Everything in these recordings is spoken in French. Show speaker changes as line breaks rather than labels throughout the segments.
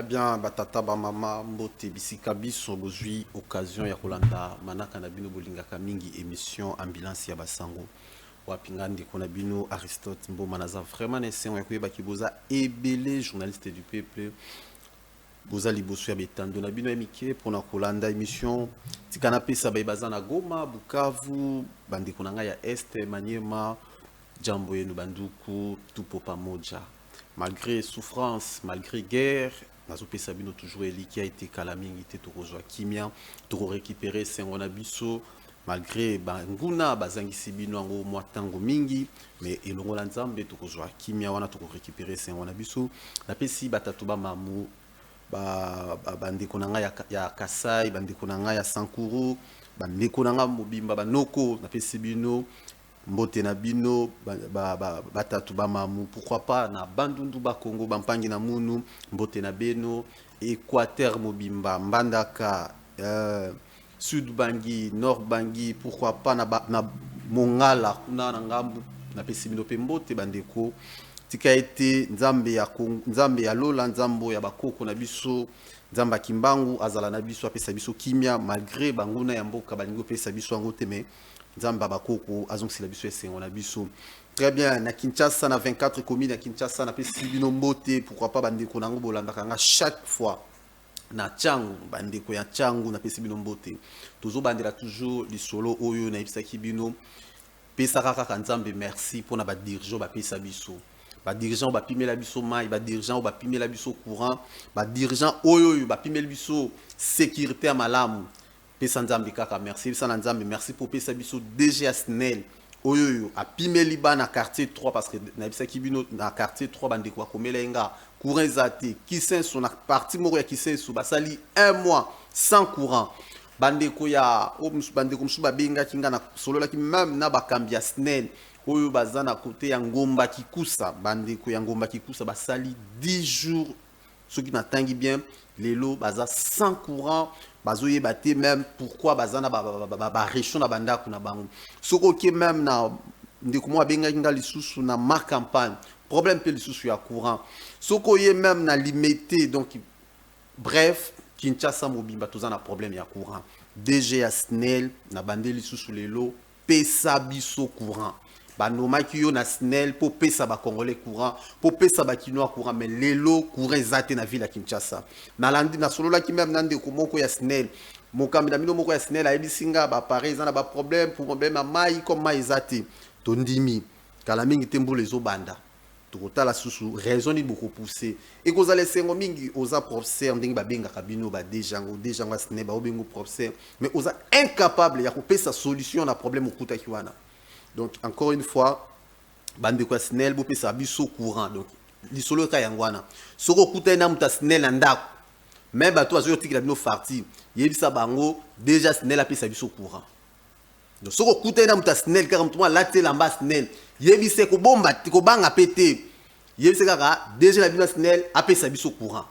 bien, batata ba mama mbote bisika biso bozui occasion ya kolanda manaka na bino bolingaka mingi émission ambulance ya basango. Wapinga ndeko na bino Aristote Mboma naza vraiment nesengo ya koyeba ki boza ebele journaliste du peuple. Boza liboso ya betando na bino emike pona kolanda émission tikana pesa baza na Goma, Bukavu, bandeko na nga ya Este, Maniema, jambo yenu banduku, tupo pamoja. Malgré souffrance, malgré guerre, nazo pesa bino toujours eli qui a été kalamingi te tokozwa kimia, toko récupérer sengona biso malgré banguna bazangisi bino ngo mwatango mingi mais elongo la nzambe tokozwa kimia wana toko récupérer sengona biso na pesi batatu ba mamu bandeko na nga ya Kasai, bandeko na nga ya Sankuru, bandeko na nga mobimba banoko na pesi bino mbote na bino batatu ba mamu, pourquoi pas na bandundu ba Congo bampangi na munu mbote na beno, Équateur mobimba mbandaka, sud bangi, nord bangi, pourquoi pas na mongala kuna na ngambu na pesi bino pe mbote bandeko tika ete nzambe ya lola nzambo ya bakoko na biso nzamba kimbangu azala na biso apesa biso kimia malgré banguna ya mboka balingo pesa biso ngo teme nzamba bakoko azongisila biso esengo na biso. Très bien, na Kinshasa na 24 communes na Kinshasa na pesi bino mbote, pourquoi pas bandeko nango bolandaka nga chaque fois na Tchangu bandeko ya Tchangu na pesi bino mbote tozo bandela toujours lisolo oyo na ibisaki bino pesa kaka nzambe merci pona ba dirigeant ba pesa biso ba dirigeant ba pimela biso mai ba dirigeant ba pimela biso courant ba dirigeant oyo ba pimela biso sécurité à malamu pesa nzambe kaka merci pesa nzambe merci pour pesa biso DG Asnel oyo a pimeli ba na quartier 3 parce que na bisaki bino na quartier 3 bandeko ba komela nga courant zate Kisenso na partie moko ya Kisenso basali 1 mois sans courant bandeko ya bandeko msuba benga kinga na solola ki même na bakambi ya Snel oyo bazana côté ya Ngomba Kikusa bandeko ya Ngomba Kikusa basali 10 jours ceux qui n'attendent bien lelo baza sans courant bazoye baté même pourquoi bazana ba région na bandako na bango soko ke même na ndeko mo benga kinga lisusu na ma campagne problème pe lisusu ya courant soko ye même na limité donc bref Kinshasa mobimba tozana problème ya courant DG Asnel na bandeli lisusu lelo pesa biso courant banomaki yo na Snel po pesa ba congolais courant po pesa ba kinois courant mais lelo courant zate na ville ya Kinshasa na landi na solola ki même nande ko moko ya Snel mokambi na mino moko ya Snel a ebisinga ba pareil za na ba problème pour problème à mai comme mai zate tondimi kala mingi tembo les obanda tokotala susu raison ni beaucoup pousser et ko za lesengo mingi oza professeur ndingi ba benga kabino ba dejango Snel ba obengo professeur mais oza incapable ya ko pesa solution na problème okuta kiwana. Donc, encore une fois, bande kwa Snel, bo pesa biso courant. Donc, lisolo ka yangwana. Soko kuta na muta Snel ndako. Même bato azo yotikila bino farti. Yebisa bango, déjà Snel a pesa biso courant. Donc, soko kuta na muta Snel, car mutuma latte lamba Snel. Yebise ko bomba, ko banga pété. Yebise kaka, déjà la bino Snel a pesa biso courant.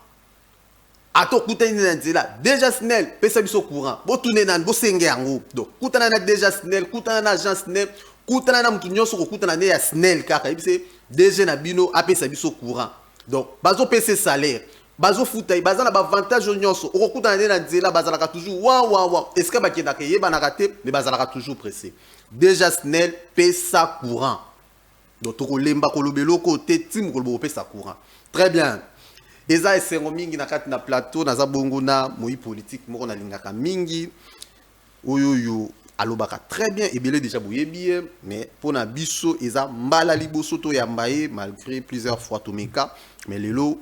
Ato kuta na nzela, déjà Snel pesa biso courant. Bo tune nan bo senge yango. Donc, kuta na déjà Snel, kuta na agent Snel. Koutana na mutu nyonso ko koutana ne ya Snel kaka yebise DG na bino apesa biso courant donc bazo pese salaire bazo futa bazana ba avantage nyonso ko koutana ne na nzela bazalaka toujours wa est-ce que bakenda ke yeba na raté mais bazalaka toujours pressé déjà Snel pesa courant donc to ko lemba ko lobelo ko te tim ko lobo pesa courant très bien eza esengo mingi na kati na plateau na za bongo na moi politique moko na lingaka mingi oyoyo alobaka très bien ebele déjà boyebi mais pour na biso eza mbala liboso to ya mbaye malgré plusieurs fois tomeka mais lelo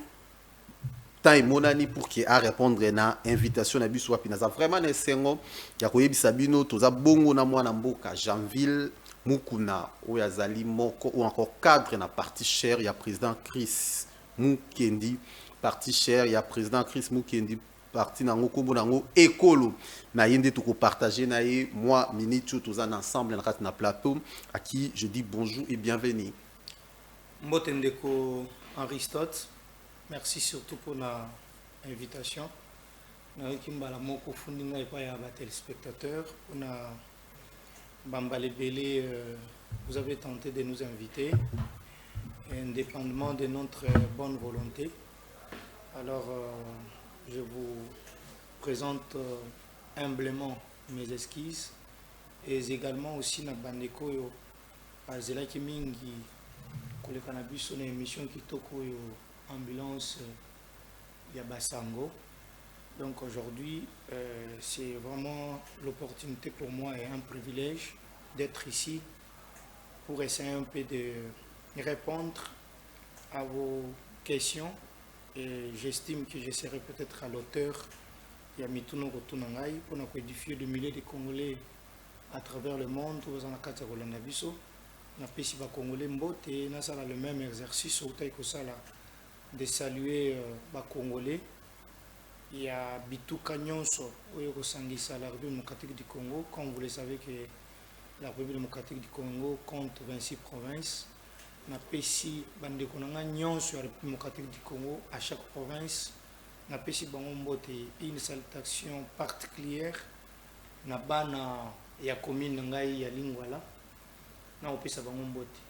temps monani pour qui a répondre na invitation na biso wapi naza vraiment na sengo ya koyebisa bino toza bongo na mwana mboka Janville Mukuna oyo azali moko ou encore cadre na parti cher ya président Chris Mukendi parti cher ya président Chris Mukendi parti nango kombo nango ekolo na yende to ko partager na ye moi minute tous ensemble na plateau à qui je dis bonjour et bienvenue.
Mbotendeko Aristote, merci surtout pour l'invitation. Na kimbala moko fundinga et pas ya ba téléspectateurs on a Bambale Belé vous avez tenté de nous inviter indépendamment de notre bonne volonté. Alors, je vous présente humblement mes esquisses et également aussi na bandeko yo azelaki mingi koleka na biso na émission kitoko yo ambulance ya Basango. Donc aujourd'hui, c'est vraiment l'opportunité pour moi et un privilège d'être ici pour essayer un peu de répondre à vos questions. Et j'estime que je serai peut-être à l'auteur de Mituno Rotunangai pour édifier des milliers de Congolais à travers le monde. Vous en avez Rolanda Biso. On a payé Congolais Mbote et on a le même exercice de saluer les Congolais. Il y a Bituka Nyonso, la République démocratique du Congo. Comme vous le savez, que la République démocratique du Congo compte 26 provinces. On a payé Bandekonanga Nyonso, la République démocratique du Congo, à chaque province. On a payé une salutation particulière. On a bana ya commune ngai ya Lingwala. Na opesa bango mbote.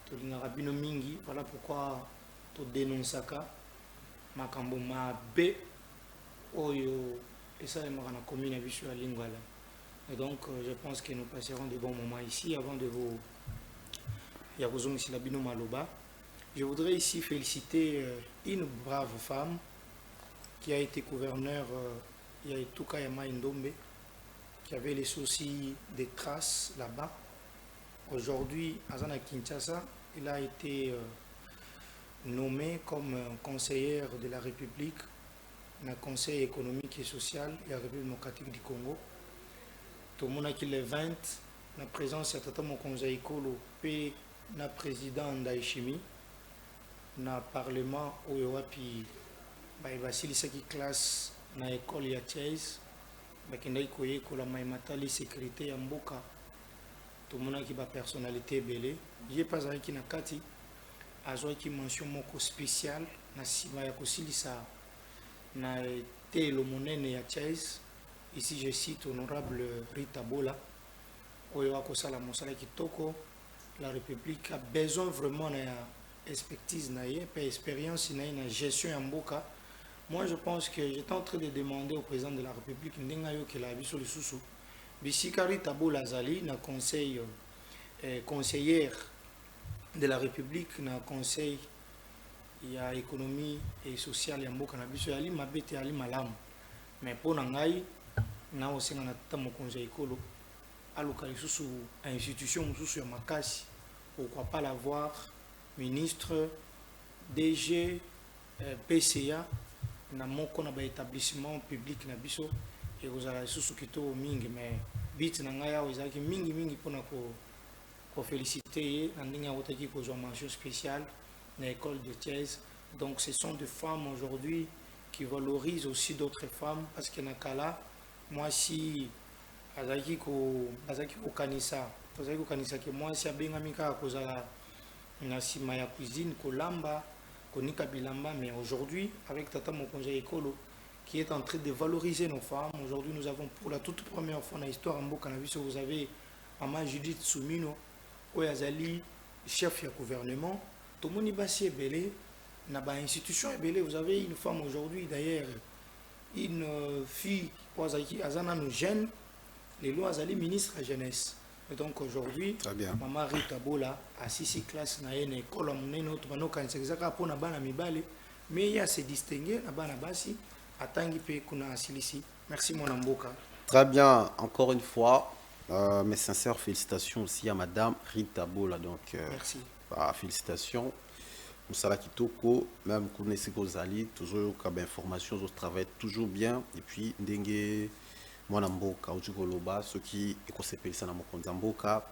To lingaka bino mingi, voilà pourquoi to dénonçaka makambo mabe oyo esalemaka na commune ya biso ya Lingwala. Et donc je pense que nous passerons de bons moments ici avant de vous Bino Maloba. Je voudrais ici féliciter une brave femme qui a été gouverneure Yaituka Yama Ndombe, qui avait les soucis des traces là-bas. Aujourd'hui, à Zana Kinshasa, il a été nommé comme conseillère de la République, dans le Conseil économique et social de la République démocratique du Congo. Tout le monde a qui les 20, la présence de Tata Mokonza Ikolo, puis le président d'Aïchimi, dans le Parlement, où il y a qui classe dans l'école de Thiès, il y a la sécurité ya mboka. Tout le monde a qui a personnalité belé. Je n'ai pas avec Nakati, a qui mention moko spéciale, na sima ya kosilisa na été le monene ya Thiès. Ici je cite honorable Rita Bola, oyo akosala mosala kitoko. La République a besoin vraiment d'expertise, d'expérience dans la gestion en Mboka. Moi, je pense que j'étais en train de demander au président de la République que la vie sur le sous-sous. Bisikari Tabo Lazali, na conseil conseillère de la République, na conseil il y a économie et sociale en Mboka na biso ali mabete ali malam. Mais pour nangai na osenga na tata mokonzi ikolo aluka lisusu institution mususu ya makasi, pourquoi pas l'avoir ministre DG PCA na moko na ba établissement public na biso et ozala lisusu kito mingi. Mais bit na ngai awo ezaki mingi pona ko féliciter na ndenge otaki ko mention spéciale na école de Thiès. Donc ce sont des femmes aujourd'hui qui valorisent aussi d'autres femmes, parce que na kala moi si azaki ko kanisa que moi si abengami kaka kozala na sima ya cuisine kolamba konika bilamba. Mais aujourd'hui avec Tata Mokonza Ekolo qui est en train de valoriser nos femmes, aujourd'hui nous avons pour la toute première fois dans l'histoire en Mboka na biso, vous avez Maman Judith Soumino Oyazali, chef du gouvernement. Tout le monde est belé na ba institution belé. Vous avez une femme aujourd'hui, d'ailleurs une fille qui azana nous gêne les lois Azali ministre de la jeunesse. Et donc aujourd'hui, Maman Rita Bola a 6 classes na une école à mon autre bano kan sexaka pour na bana mibale, mais il y a se distinguer na bana basi atangi pe kuna asilisi. Merci mon amboka.
Très bien, encore une fois, mes sincères félicitations aussi à Madame Rita Bola. Donc
merci.
Félicitations. Moussala Kitoko, même connaissez Kozali, toujours comme information, je travaille toujours bien. Et puis Ndenge Mwana Mboka, Ojugoloba, ceux qui écosepeli ça na Mokonza Mboka,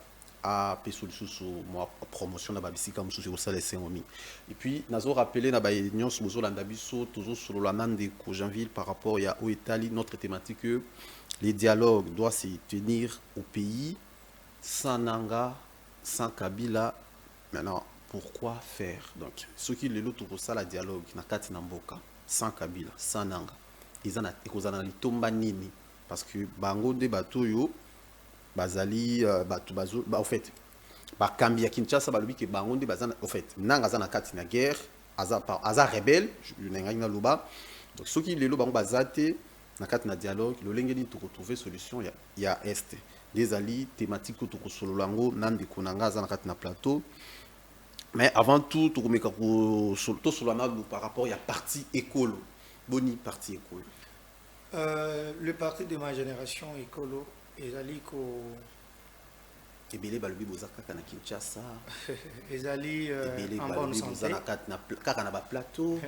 a pesulu sous moi promotion na babisika mususu osala sengomi. Et puis nazo rappeler na ba nyonso bozolanda biso toujours sur la nande ko Janville par rapport à au Italie, notre thématique que les dialogues doivent se tenir au pays sans Nanga, sans Kabila. Maintenant, pourquoi faire? Donc ceux qui le loto pour ça la dialogue na kati na mboka sans Kabila, sans Nanga, ils en a ekozana litomba nini, parce que bango de batoyo bazali batu bazo en fait ba Kambia Kinshasa balobi ke bango de bazana en fait Nanga zana kati na guerre aza rebelle nengai na loba donc soki lelo bango bazate na kati na dialogue lolenge ni to retrouver solution ya est des ali thématique to kosolola ngo nande konanga aza na kati na plateau mais avant tout to komeka ko to solana par rapport ya parti écolo boni parti écolo
le parti de ma génération écolo ezali ko
ebele balobi boza kaka na Kinshasa
ezali en bonne santé
kaka na ba plateau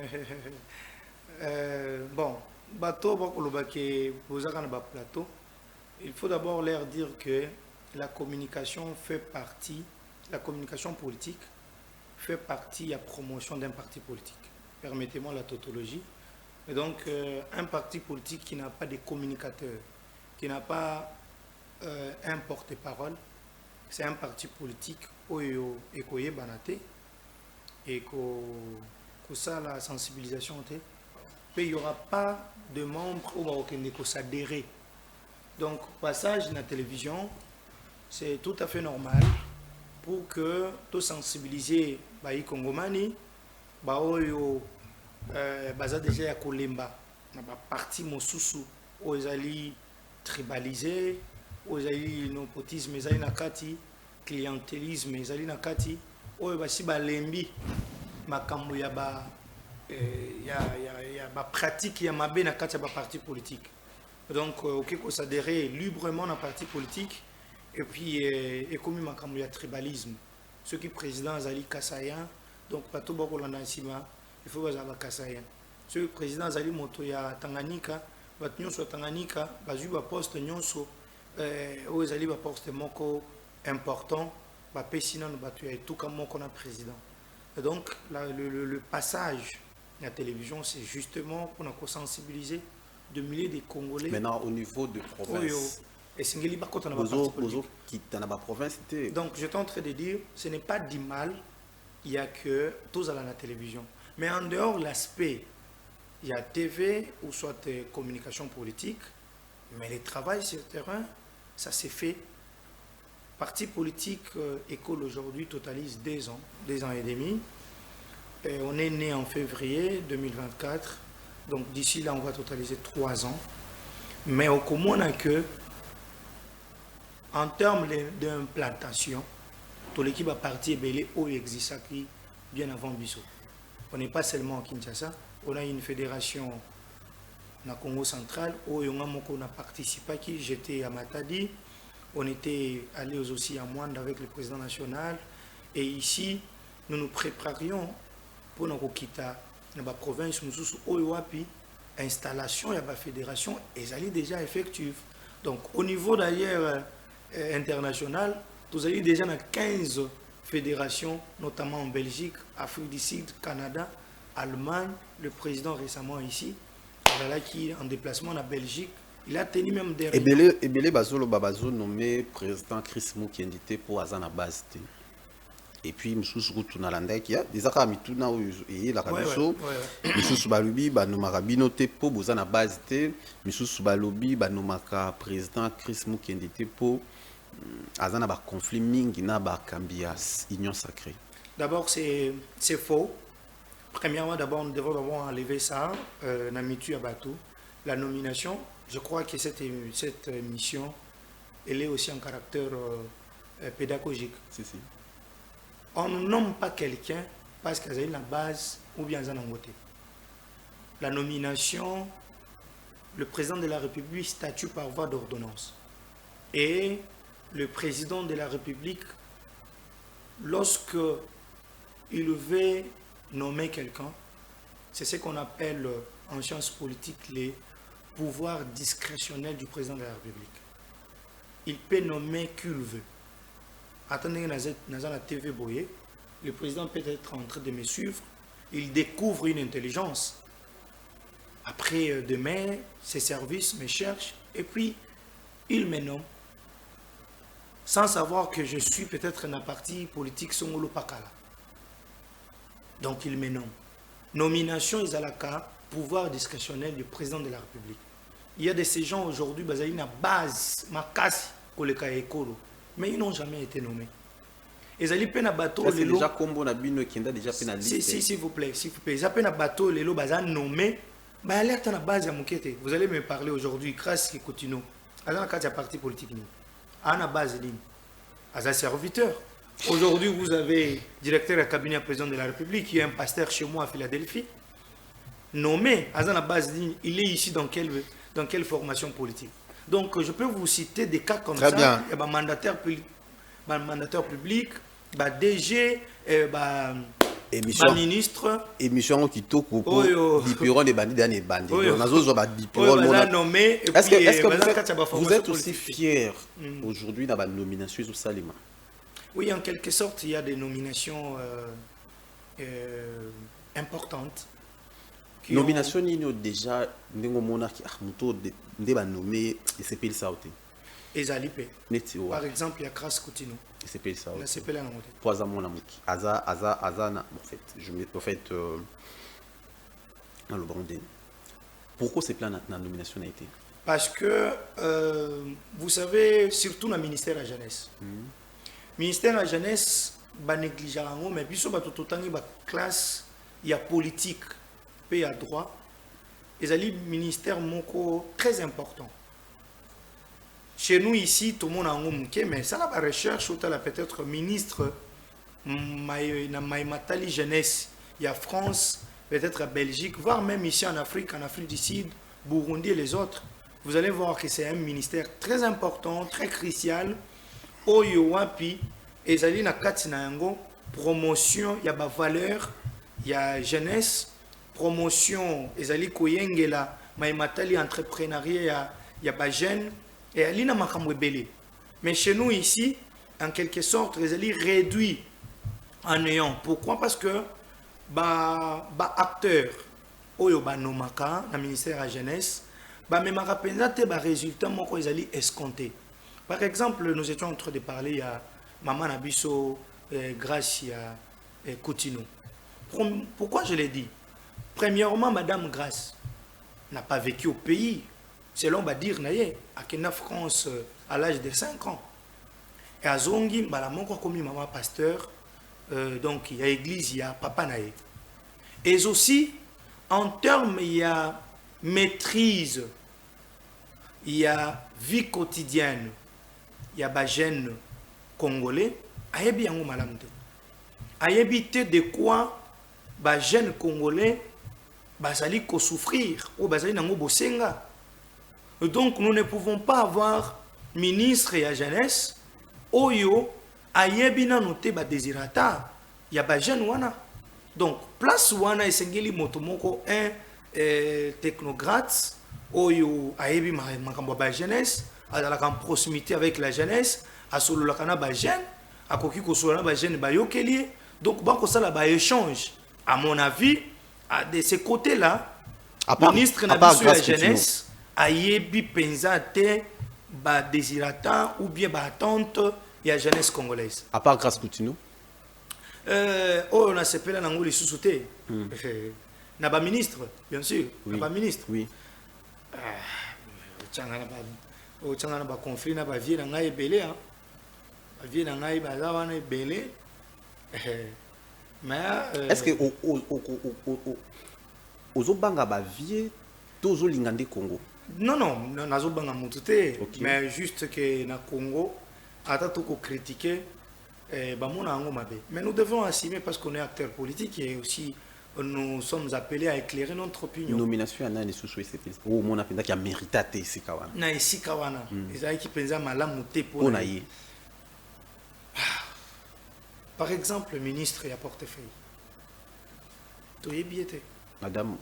bon bateau bakoloba ke boza kaka na ba plateau il faut d'abord leur dire que la communication fait partie la communication politique fait partie de la promotion d'un parti politique. Permettez-moi la tautologie. Et donc, un parti politique qui n'a pas de communicateur, qui n'a pas un porte-parole, c'est un parti politique oyo ekoye banate et que ça la sensibilisation et il n'y aura pas de membres au qui s'adhérer. Donc, passage dans la télévision, c'est tout à fait normal pour que tout sensibiliser les Congomani, baza déjà ya kolemba na ba parti mosusu ozali tribalisé ozali népotisme ezali na kati clientélisme ezali na kati oyo basi balembi makambo ya ba pratique ya mabe na kati ya ba parti politique. Donc ok ko s'adhérer librement na parti politique et puis et comme makambo ya tribalisme ceux qui président Azali Kassayan donc bato bakolanda nsima il faut bazala Kassayan ceux président Azali moto ya Tanganyika bato nyonso Tanganyika bazui ba poste nyonso o ezali ba poste moko important ba pesina no bato ya tout comme moko na président. Et donc le passage à la télévision c'est justement pour nous sensibiliser de milliers de Congolais.
Maintenant au niveau de province
et Singeli par contre
province.
Donc je suis en train de dire ce n'est pas du mal, il y a que tous à la télévision. Mais en dehors de l'aspect, il y a TV ou soit communication politique, mais le travail sur le terrain, ça s'est fait. Parti politique école aujourd'hui totalise 2 ans et demi. Et on est né en février 2024, donc d'ici là on va totaliser 3 ans. Mais au commun a que en termes d'implantation, toute l'équipe a parti belé au existe bien avant Bissau. On n'est pas seulement à Kinshasa, on a une fédération na Congo central où on a participé, qui j'étais à Matadi, on était allé aussi à Mwanda avec le président national et ici nous nous préparions pour nous quitter dans la province où il installation de la fédération est déjà effective. Donc au niveau d'ailleurs international, vous avez déjà 15 fédérations, notamment en Belgique, Afrique du Sud, Canada, Allemagne, le président récemment ici, qui est en déplacement en Belgique, il a tenu même des
réunions. Ebele Bazolo Babazo nommé président Chris Mukendité pour Azana base. Et puis Moussous Routunalanda qui a des arabes mituna et la Rabiso, Moussous Balubi, Banomarabino pour Bozana base, Moussous Balubi, Banomaka président Chris Mukendité pour Azana ba conflit mingi na ba cambias union sacrée.
D'abord c'est faux. Premièrement d'abord nous devons enlever ça Namitu Abatou. La nomination, je crois que cette mission elle est aussi en caractère pédagogique.
Si.
On ne nomme pas quelqu'un parce qu'il a la base ou bien un côté. La nomination, le président de la République statue par voie d'ordonnance. Et le président de la République, lorsque il veut nommer quelqu'un, c'est ce qu'on appelle en sciences politiques les pouvoirs discrétionnels du président de la République. Il peut nommer qui il veut. Attendez, dans la TV Boye, le président peut être en train de me suivre, il découvre une intelligence. Après demain, ses services me cherchent et puis il me nomme. Sans savoir que je suis peut-être un parti politique Songolo Pakala. Donc il me nomme. Nomination Izalaka, pouvoir discrétionnel du président de la République. Il y a de ces gens aujourd'hui, ils ont une base, makasi, mais ils n'ont jamais été nommés. ezali pe na bateau
c'est déjà combo na bino qui déjà pe na liste.
S'il vous plaît, ils appellent un bateau, les lots bazan nommé, bah alerte à la base à Moukete. Vous allez me parler aujourd'hui, grâce à Coutino. À la carte, il y a parti politique. À la base, à un serviteur. Aujourd'hui, vous avez directeur de cabinet président de la République, qui est un pasteur chez moi à Philadelphie. Nommé, à la base, il est ici dans quelle formation politique. Donc, je peux vous citer des cas comme
très
ça.
Bien.
Il y a un mandataire public, bah DG, bah ministre,
émission qui toque au dipiron des bandits derniers bandits. Est-ce que vous êtes aussi fier aujourd'hui dans la nomination au Salima?
Oui, en quelque sorte, il y a des nominations importantes.
Nomination ont déjà nommé et c'est pile sauté.
Par exemple, il y a Kras Koutino.
C'est pile sauté.
C'est pile en
trois ans mon amour. Aza en fait. Je me dans le Burundais. Pourquoi ces plans dans la nomination a été?
Parce que vous savez, surtout dans le ministère de la jeunesse. Ministère de la jeunesse, bah négliger mais puis surtout tout le temps classe, il y a politique, il y a droit. Et c'est un ministère très important. Chez nous ici, tout le monde a un mais ça la recherche ou peut-être ministre Maïmatali jeunesse, il y a France, peut-être la Belgique, voire même ici en Afrique du Sud, Burundi et les autres. Vous allez voir que c'est un ministère très important, très crucial. Oyo wapi ezali na kati na yango promotion ya ba valeur ya jeunesse, promotion ezali koyengela maimatali entrepreneuriat ya ba jeune et alina makambo ebele. Mais chez nous ici, en quelque sorte, ezali réduit en néant. Pourquoi? Parce que ba acteur oyo ba nomaka na ministère de la jeunesse ba memaka penza te ba résultat moko ezali escompté. Par exemple, nous étions en train de parler, il y a Maman Nabiso, Gracia, Coutino. Pourquoi je l'ai dit? Premièrement, Madame Grace n'a pas vécu au pays, selon Badir Naye, à Kena France à l'âge de 5 ans. Et à Zongi, Maman comme maman pasteur, donc il y a église, il y a Papa Naye. Et aussi, en termes, il y a maîtrise, il y a vie quotidienne. Il y a des jeunes congolais, ayebi yango malamu te. Ayebi te de quoi ba jeunes congolais bazali ko souffrir ou bazali nango bosenga. Donc nous ne pouvons pas avoir ministre et jeunesse oyo ayebi na noté ba désirata. Il y a ba jeunes wana. Donc place wana esengeli moto moko un technocrate oyo ayebi makambo ba jeunesse. À la proximité avec la jeunesse, à solo la cana ba jeune, à koki ko solo ba jeune ba yokeli. Donc banko ça la ba échange. À mon avis, de ce côté-là, ministre na biso la jeunesse a yebi penza te ba désirata ou bien ba attente ya jeunesse congolaise.
À part grâce Coutino.
On a sepela nango lisusu te. Na ba ministre, bien sûr,
oui.
Na ba ministre.
Oui.
Au tchangana ba conflit na ba vie na ngai belé hein. Ba vie na ngai ba zawana belé. Mais
est-ce que aux banga ba vie tozo lingande Congo?
Non, nazo banga mututé, mais juste que na Congo ata to ko critiquer ba mona ngo mabe. Mais nous devons assumer parce qu'on est acteur politique et aussi nous sommes appelés à éclairer notre opinion.
Nomination à sous c'est ou mon appenda qui a mérité ici kawana.
Na ici kawana. Ezali ki penza malamu te pour
on aïe.
Par exemple, le ministre et à portefeuille. Tu es bien.
Madame,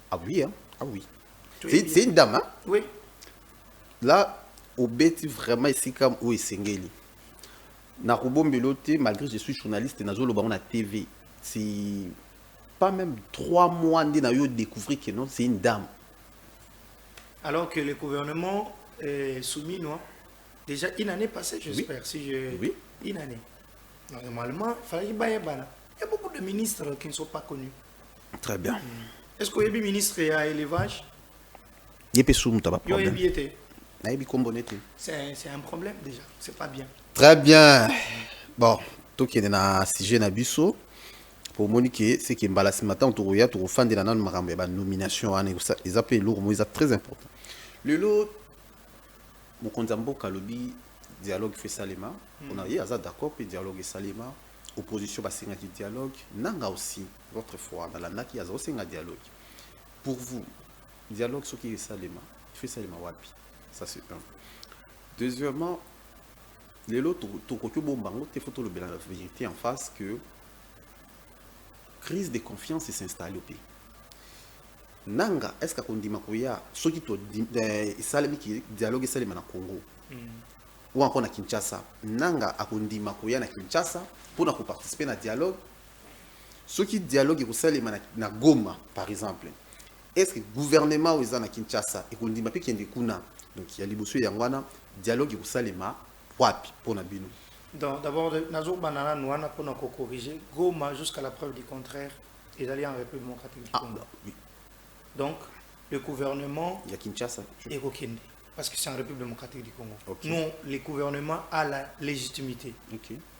ah oui, hein? Ah oui. C'est une dame, hein?
Oui.
Là, au bêti vraiment ici comme où est Sengeli. Na Robombelote, malgré que je suis journaliste, na Zolo Baron à TV, c'est pas même 3 mois de découvrir que non, c'est une dame.
Alors que le gouvernement est soumis, non? Déjà une année passée, j'espère.
Oui. Oui.
Une année. Normalement, il fallait qu'il y ait beaucoup de ministres qui ne sont pas connus.
Très bien.
Est-ce qu'il y a des ministres à élevage?
Il y a des problèmes.
C'est un problème déjà. C'est pas bien.
Très bien. Bon, tokende na sujet na biso pour moniquer c'est que mbala ce matin to roya to fande na nan makambo ya ba nomination wana ils appellent lourd mais c'est très important le lot mon konzambo kalobi dialogue fait salema on a yaza d'accord puis dialogue salema opposition ba singa du dialogue nanga aussi l'autre fois dans la naki yaza aussi un dialogue pour vous dialogue ce qui est salema fait salema wapi ça c'est un deuxièmement les lots to kokyo bombango te photo le la vérité en face que crise de confiance s'installe au pays. Nanga, est-ce qu'on dit makoya, ceux qui ont dit dialogue salema na Congo, ou encore na Kinshasa, Nanga a dit makoya na Kinshasa pour participer à dialogue. Ceux qui dialogue salema na Goma, par exemple, est-ce que le gouvernement ou na Kinshasa et qu'on dit mapi qui kuna, donc il y a liboso yangwana dialogue salema wapi pour na bino.
D'abord, Nazor Banana Nouana pour nous corriger. Goma, jusqu'à la preuve du contraire, ils allaient en République démocratique du Congo.
Oui.
Donc, le gouvernement
il y a Kinshasa
est Kokende, parce que c'est en République démocratique du Congo.
Okay.
Non, le gouvernement a la légitimité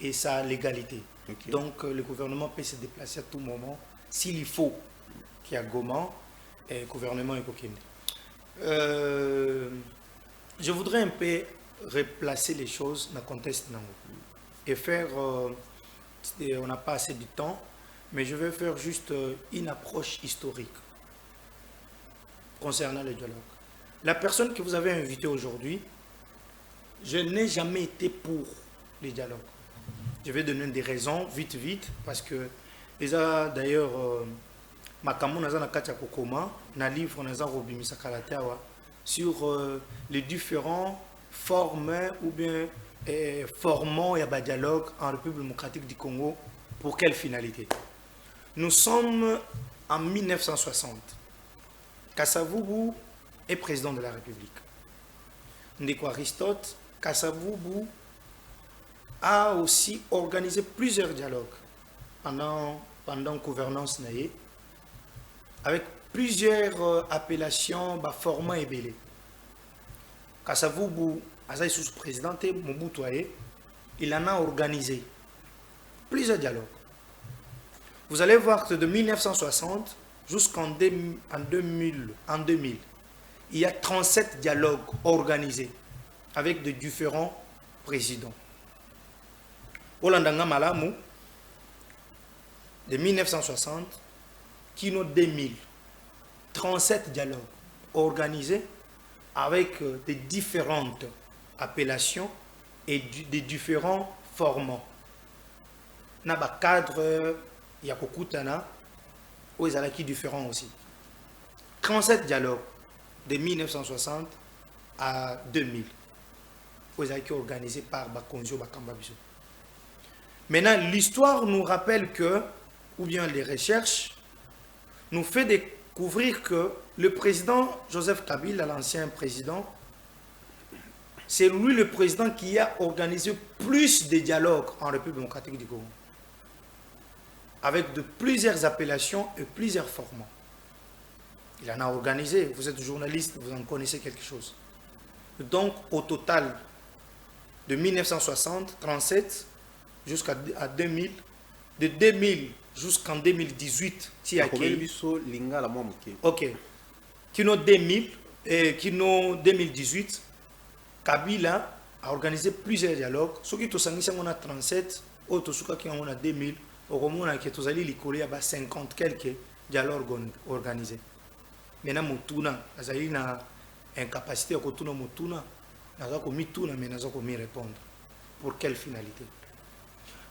et sa légalité. Donc, le gouvernement peut se déplacer à tout moment s'il faut qu'il y a Goma et le gouvernement est Kokende. Je voudrais un peu replacer les choses dans le contexte et faire, on n'a pas assez de temps, mais je vais faire juste une approche historique concernant le dialogue. La personne que vous avez invitée aujourd'hui, je n'ai jamais été pour les dialogues. Je vais donner des raisons vite, parce que déjà d'ailleurs, Makamu Nazana Katia Kokoma, na livre Nazana Robimisa Kalateawa, sur les différents formes ou bien formant un dialogue en République démocratique du Congo. Pour quelle finalité? Nous sommes en 1960. Kasavubu est président de la République. Ndeko Aristote, Kasavubu a aussi organisé plusieurs dialogues pendant gouvernance naïe, avec plusieurs appellations, format et belé. Kasavubu Azaï sous-président Mobutu Aye, il en a organisé plusieurs dialogues. Vous allez voir que de 1960 jusqu'en 2000, il y a 37 dialogues organisés avec de différents présidents. Olandanga Malamu, de 1960, Kino 2000, 37 dialogues organisés avec des différentes appellations et des différents formats. Naba cadre Yakokutana, où ils allaient qui différents aussi. 37 dialogues de 1960 à 2000, où ils allaient qui organisés par Bakonjo Bakambabiso. Maintenant, l'histoire nous rappelle que, ou bien les recherches, nous fait découvrir que le président Joseph Kabila, l'ancien président, c'est lui le président qui a organisé plus de dialogues en République démocratique du Congo, avec de plusieurs appellations et plusieurs formats. Il en a organisé, vous êtes journaliste, vous en connaissez quelque chose. Donc, au total, de 1960, 37, jusqu'à 2000, de 2000 jusqu'en 2018, ok. Kino 2000 et Kino 2018, Kabila a organisé plusieurs dialogues. Ce qui est 37, autres qui ont 2000, au Romana qui est à 50 quelques dialogues organisés. Maintenant, Moutuna, il a une incapacité à Kotuna Moutuna, mais n'a pas répondre. Pour quelle finalité?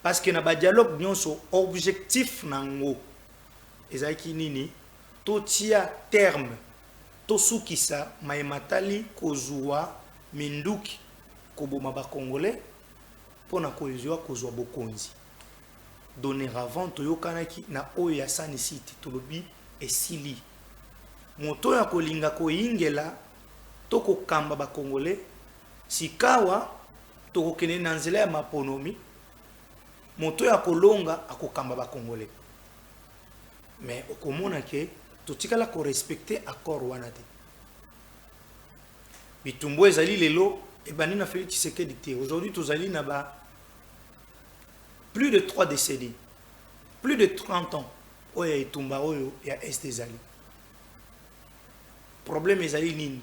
Parce que le dialogue est un objectif nango. Ezaki nini to tia terme to sukisa maimatali kozua minduki koboma ba congolais pona kozua kozua bokonzi. Donner avant toyokanaki na oyo ya sani city tolobi esili. Moto ya kolinga koingela to kokamba ba congolais sikawa to kokene na nzela ya maponomi. Moto ya kolonga akokamba ba congolais. Mais au commun que tout ce qu'on respecter accord wanate. Bitumbo ezali lelo et banina Félix Tshisekedi. Aujourd'hui tous ali na ba plus de 3 décennies, plus de 30 ans, il y a Itumba, il y a Est des Ali. Problème est Ali nini.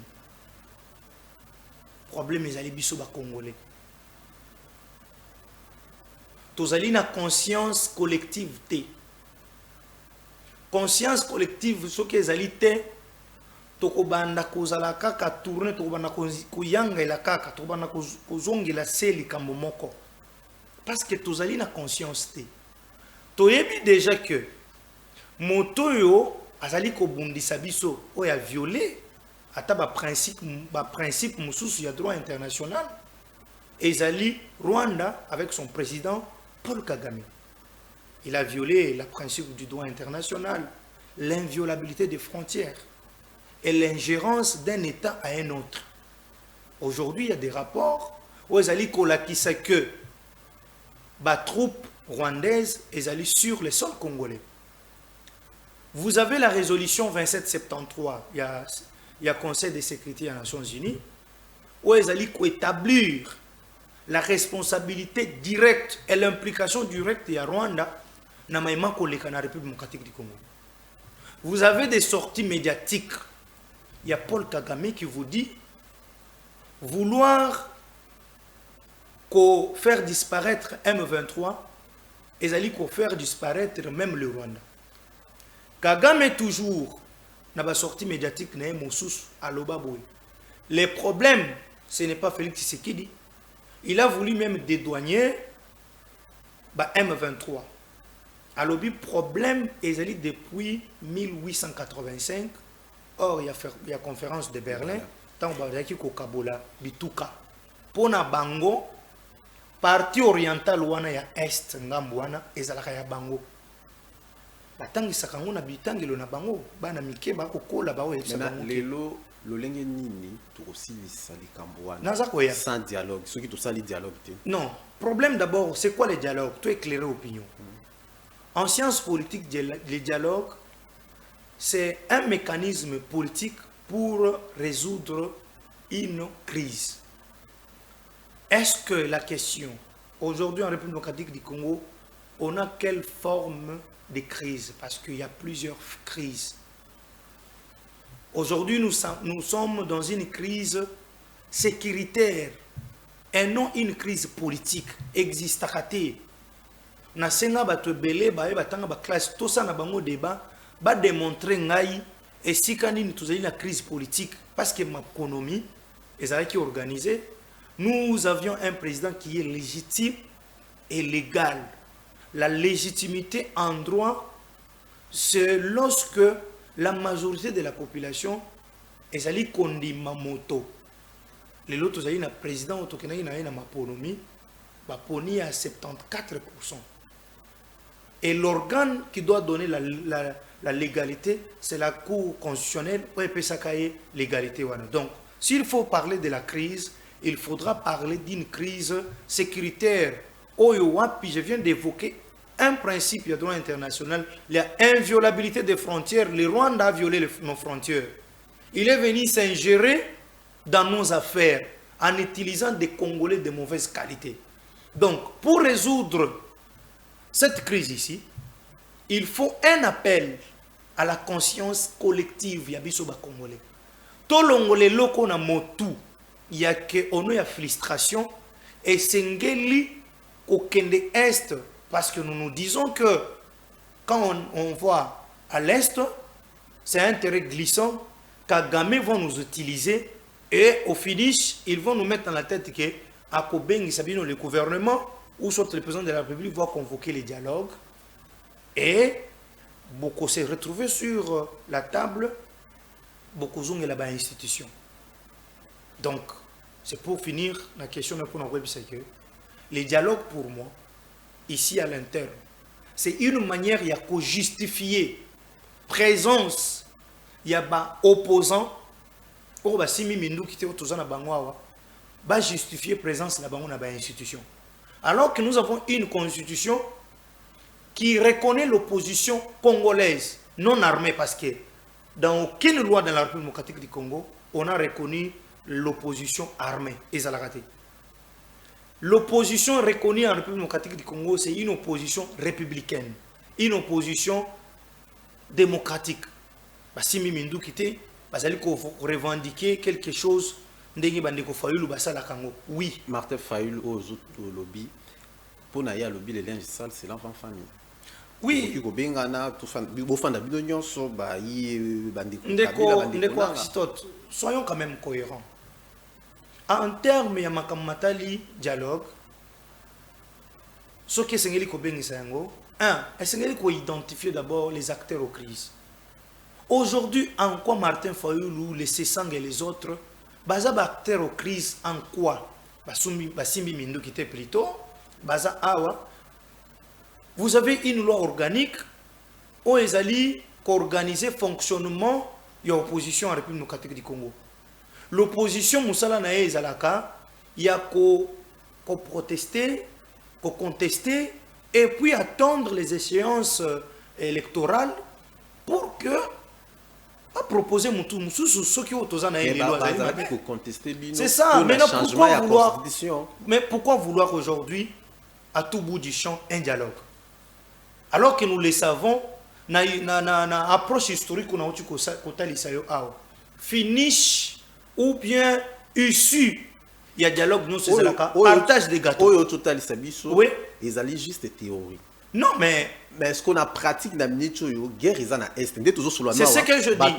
Problème est Ali biso ba Congolais. Tozali na conscience collective te. Conscience collective ce que ezali te. Tokobanda kozala kaka tourner tokobanda kuyanga la kaka tokobanda kozongela seli kambo moko. Parce que tozali na conscience te. Toyebi déjà que moto yo azali kobundisa biso oyo a violé ata ba principe mususu ya droit international. Ezali Rwanda avec son président Paul Kagame. Il a violé le principe du droit international, l'inviolabilité des frontières et l'ingérence d'un État à un autre. Aujourd'hui, il y a des rapports où Ezali kolakisa que les troupes rwandaises Ezali sur les sols congolais. Vous avez la résolution 2773, il y a Conseil de sécurité des Nations Unies, où Ezali établir la responsabilité directe et l'implication directe de Rwanda dans la République démocratique du Congo. Vous avez des sorties médiatiques. Il y a Paul Kagame qui vous dit vouloir faire disparaître M23 et faire disparaître même le Rwanda. Kagame toujours n'a pas sorti médiatique à l'Obaboui. Les problèmes, ce n'est pas Félix Tshisekedi. Il a voulu même dédouaner M23. Alors, le problème est depuis 1885. Or, il y a la conférence de Berlin. Tant que Kabola, Bituka. Pour na bango, partie orientale wana ya est ngambwana ezalaka ya bango. Batangisa kango na bitangelo na bango, bana mike ba kokola ba we
ça bango. Lelo lolenge nini tokosilisa likambo
Naza koya
sans dialogue, ceux qui tout ça les dialogue.
Non, problème d'abord, c'est quoi les dialogues? Tu éclairer opinion. En sciences politiques, les dialogues, c'est un mécanisme politique pour résoudre une crise. Est-ce que la question, aujourd'hui en République démocratique du Congo, on a quelle forme de crise? Parce qu'il y a plusieurs crises. Aujourd'hui, nous sommes dans une crise sécuritaire et non une crise politique. Existakate. Na senga bato belé batanga ba classe tout ça na bango débat ba démontrer ngai et si kanini tuzali la crise politique parce que ma économie ezali qui organisé. Nous avions un président qui est légitime et légal. La légitimité en droit, c'est lorsque la majorité de la population est allée kondima moto. Les autres ont un président autokenai na maponomi, baponi à 74%. Et l'organe qui doit donner la légalité, c'est la Cour constitutionnelle ou l'égalité. Donc, s'il faut parler de la crise, il faudra parler d'une crise sécuritaire. Puis je viens d'évoquer un principe du droit international, l'inviolabilité des frontières. Le Rwanda a violé nos frontières. Il est venu s'ingérer dans nos affaires en utilisant des Congolais de mauvaise qualité. Donc, pour résoudre cette crise ici, il faut un appel à la conscience collective yabisoba congolais. Tout l'ongolais loko na motu, il y a que on a frustration et sengeli kokende est parce que nous nous disons que quand on voit à l'est, c'est un terrain glissant. Kagame vont nous utiliser et au finish, ils vont nous mettre dans la tête que à Kobeng, le gouvernement ou soit le président de la République va convoquer les dialogues et beaucoup se retrouver sur la table, beaucoup sont là-bas institution. Donc, c'est pour finir la question pour nous que les dialogues pour moi, ici à l'interne, c'est une manière il y a qu'à justifier présence, il y a pas opposant pour ba simi mindu qui était autour na bangwa ba justifier présence là bango na ba institution. Alors que nous avons une constitution qui reconnaît l'opposition congolaise non armée parce que dans aucune loi de la République démocratique du Congo, on a reconnu l'opposition armée. l'opposition reconnue en République démocratique du Congo, c'est une opposition républicaine, une opposition démocratique. Basimi Mindu Kité, Basali ko revendiquer quelque chose, ndenge bandeko Fayulu basala Kango. Oui.
Martin Fayulu aux autres lobby, pour naïa lobby les linges sales, c'est l'enfant famille.
Oui. Ndeko Aristote, soyons quand même cohérents. En termes de matali dialogue, ce qui est il identifier d'abord les acteurs aux crises. Aujourd'hui, en quoi Martin Fayulu, les Sessang et les autres, baza acteurs aux crises, en quoi Basimbi Mindu qui était plutôt, baza awa. Vous avez une loi organique où ils allaient organiser le fonctionnement de l'opposition à la République démocratique du Congo. L'opposition, Moussala Nae Zalaka, il y a qu'à protester, qu'à contester, et puis attendre les échéances électorales pour que, à proposer ce qui est autour c'est ça, mais pourquoi vouloir aujourd'hui, à tout bout du champ, un dialogue? Alors que nous le savons, na approche historique qu'on a eu finish ou bien issue, il y a dialogue, nous c'est le cas, partage des gâteaux.
Oui. Ils allaient juste théorie.
Non, mais
est-ce qu'on a pratique dans la guerre, ils en a est.
C'est ce que je dis.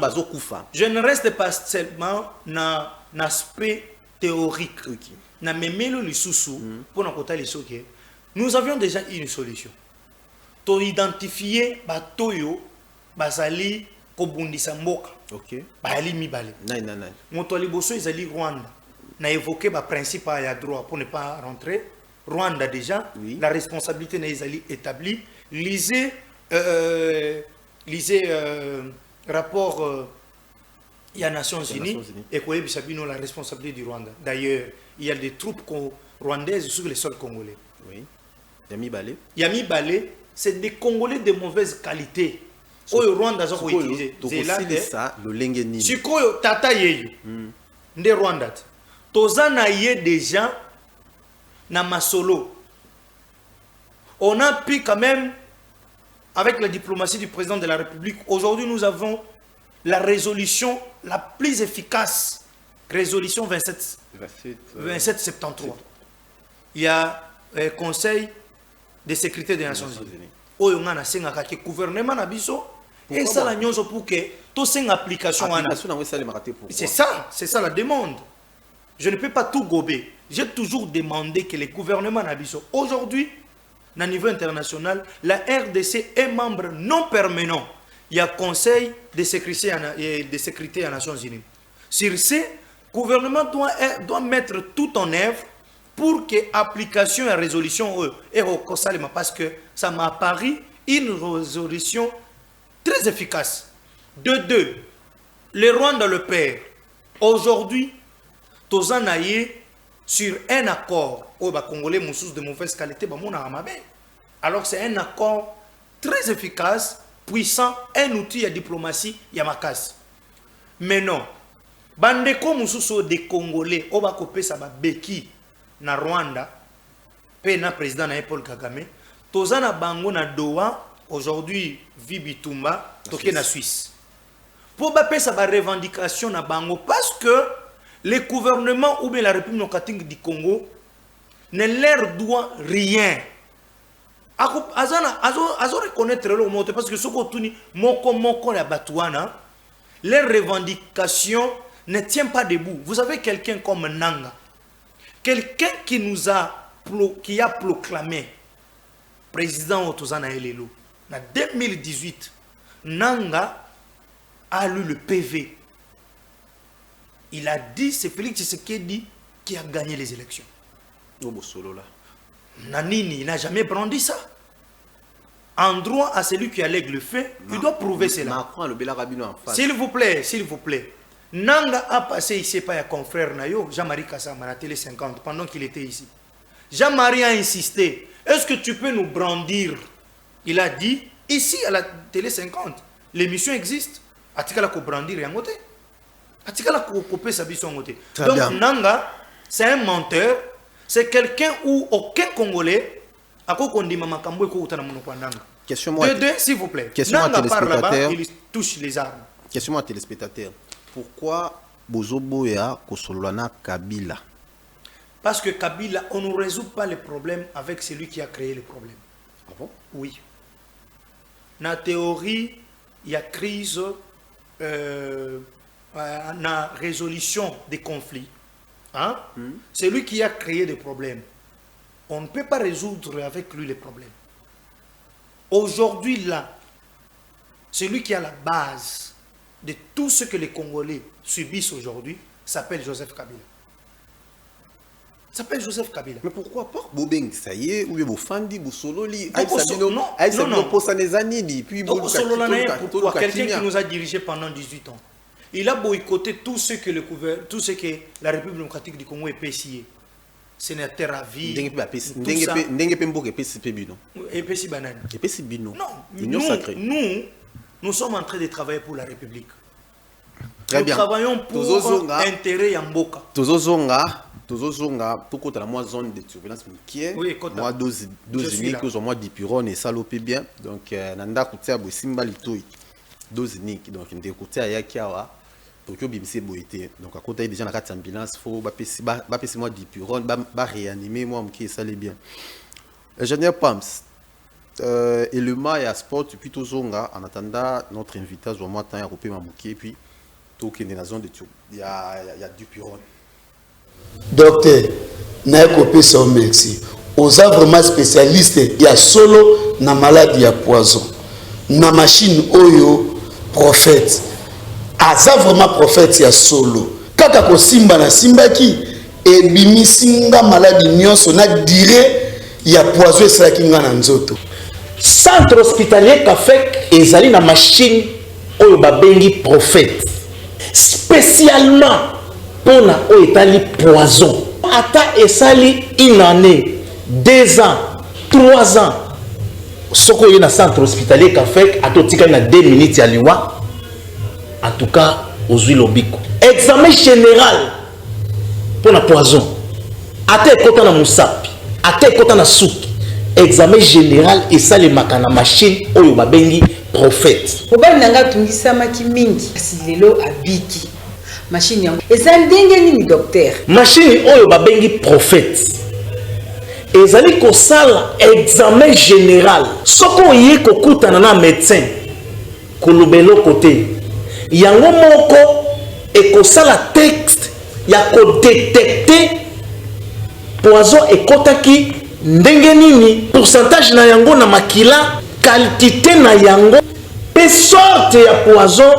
Je ne reste pas seulement dans l'aspect théorique. Nous avions déjà une solution. To identifier batoyo bazali kobundisa mboka.
OK.
Bali mibale. Moto liboso ezali Rwanda. Na évoqué ba principe à droit pour ne pas rentrer. Rwanda déjà, oui. La responsabilité n'est ezali établie. Lisez rapport il y a Nations Unies et quoi bisabino la responsabilité du Rwanda. D'ailleurs, il y a des troupes rwandaises sur le sol congolais.
Oui. Yami Balé.
Yami Balé. C'est des Congolais de mauvaise qualité. Au Rwanda, ils ont utilisé.
C'est ça, le lengeni.
Si tata yeyo, de Rwanda, tozana yé déjà na masolo. On a pu quand même, avec la diplomatie du président de la République, aujourd'hui nous avons la résolution la plus efficace, résolution 2773. Il y a un conseil de sécurité des Nations Unies. Oyo ngana senga kaki gouvernement na biso et ça la nyonzo pour que tout c'est une application. C'est ça la demande. Je ne peux pas tout gober. J'ai toujours demandé que les gouvernements na biso aujourd'hui na niveau international, la RDC est membre non permanent. Il y a conseil de sécurité des Nations Unies. Sur ce, le gouvernement doit mettre tout en œuvre pour que l'application et la résolution est parce que ça m'a paru une résolution très efficace. De deux, le Rwanda le perd. Aujourd'hui, Tozanaye sur un accord où les Congolais moussous de mauvaise qualité, alors c'est un accord très efficace, puissant, un outil de diplomatie, Yamakas. Mais non, bandeko moussous des Congolais, on va couper ça beki. Na Rwanda, na président na Paul Kagame, tozana bango na Doha, aujourd'hui Vibitumba, toké na Suisse. Pour baper sa revendication na bango parce que le gouvernement ou bien la République démocratique du Congo ne leur doit rien. Azo reconnaître le mot parce que ce qu'on moko la batouana, leurs revendications ne tiennent pas debout. Vous avez quelqu'un comme Nanga. Quelqu'un qui a proclamé président Otozana Elelo en 2018, Nanga a lu le PV. Il a dit, c'est Félix Tshisekedi qui a gagné les élections. Nanini, il n'a jamais brandi ça. En droit à celui qui allègue le fait, il doit prouver cela. S'il vous plaît. Nanga a passé ici par un confrère Nayo, Jean-Marie Kassama, à la télé 50, pendant qu'il était ici. Jean-Marie a insisté. Est-ce que tu peux nous brandir? Il a dit, ici à la télé 50, l'émission existe. Atikala ko brandir et ngote. Atikala ko couper sa biso ngote. Donc Nanga, c'est un menteur, C'est quelqu'un où aucun Congolais a kondima makambo ko utana monoko ndanga.
Question moi.
S'il vous plaît.
Question à téléspectateur.
Il touche les armes.
Question à téléspectateur. Pourquoi Bozoboya Kosolana Kabila?
Parce que Kabila, on ne résout pas les problèmes avec celui qui a créé les problèmes.
Ah bon?
Oui. Dans la théorie, il y a crise, la résolution des conflits. Hein? C'est lui qui a créé des problèmes. On ne peut pas résoudre avec lui les problèmes. Aujourd'hui, là, celui qui a la base de tout ce que les Congolais subissent aujourd'hui s'appelle Joseph Kabila. S'appelle Joseph Kabila.
Mais pourquoi pas Bobeng, ça y est, ou bien Bofandi, Bosololi,
non. Pour quelqu'un qui nous a dirigé pendant 18 ans. Il a boycotté tout ce que la République démocratique du Congo est PCA. Sénateur à vie. Nous sommes en train de travailler pour la République.
Très
nous
bien.
Travaillons pour l'intérêt Yamboka.
Tozozonga, tout côté la zone de turbulence qui
oui,
moi 12 uniques, moi dipurone et salopé bien. Donc, nanda kutia bo simba litoi 12 uniques. Donc, ndekutia ayakiawa. Donc, bimse boité. Donc, à côté déjà na carte ambulance, faut bapesi moi dipurone, ba réanimer moi mki ça les bien. Ingénieur Pams, élément et sport depuis tozonga en attendant notre invitation au mois temps à couper mamouki puis tout qui est dans la zone de turbulence. Il y a dipurone.
Docteur, n'a coupé son merci. Aux vraiment spécialistes, il y a solo na maladie à poison. Na machine oyo prophète. Aza vraiment prophète ya solo. Kaka ko simba na simbaki et bimi singa maladie nyonso na dire ya poison sera kinga na nzoto.
Centre hospitalier Kafek ezali na machine oyo babengi prophète. Spécialement pour na etali poison. Ata esali une année, 2 ans, 3 ans. Soko yena centre hospitalier Kafek atotika na 2 minutes ya liwa. En tout cas, aux huiles lobiko. Examen général pour la poison. Ate kota na musapi, ate kota na suki. Examen général et ça les makana machine oyo babengi prophète.
Obali nanga tungisama ki mingi asilelo abiki. Machine yango eza ndenge nini docteur?
Machine oyo babengi prophète. Ezali ko sala examen général. Soko yé ko kutana na médecin kolobelo côté. Yango moko ekosala texte ya ko détecter poison ekotaki ndenge nini, pourcentage na yango na makila, quantité na yango, pe sorte ya poison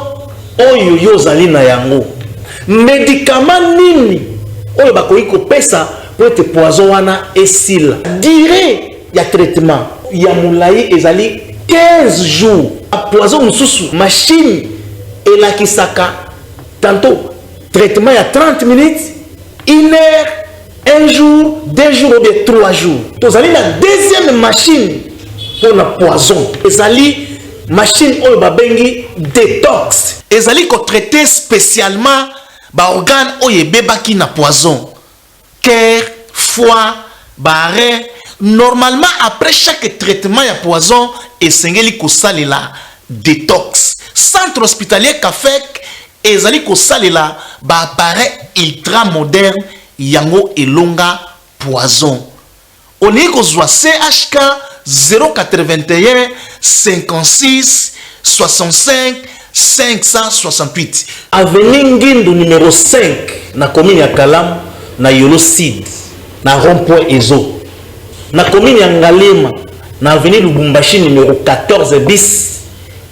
oyo yozali na yango, médicament nini oyo bakoki kopesa pour te poison wana esila. Durée ya traitement ya mulai ezali 15 jours. A poison mususu machine elakisaka tantôt traitement ya 30 minutes, 1 heure, 1 jour, 2 jours ou bien 3 jours. Tozali la deuxième machine pour la poison. Ezali machine oyo babengi détox. Ezali ko traiter spécialement ba organe oyo bebaki na poison. Cœur, foie, barré. Normalement après chaque traitement ya poison, esengeli ko salela détox. Centre hospitalier Kafek ezali ko salela ba appareil ultra moderne yango elonga poison. Oni kozwa CHK 081 56 65 568. Avenue Ngindu numéro 5 na commune ya Kalam na Yolo Sid na rond-point Ezo. Na commune ya Ngalema na avenue Lubumbashi numéro 14 bis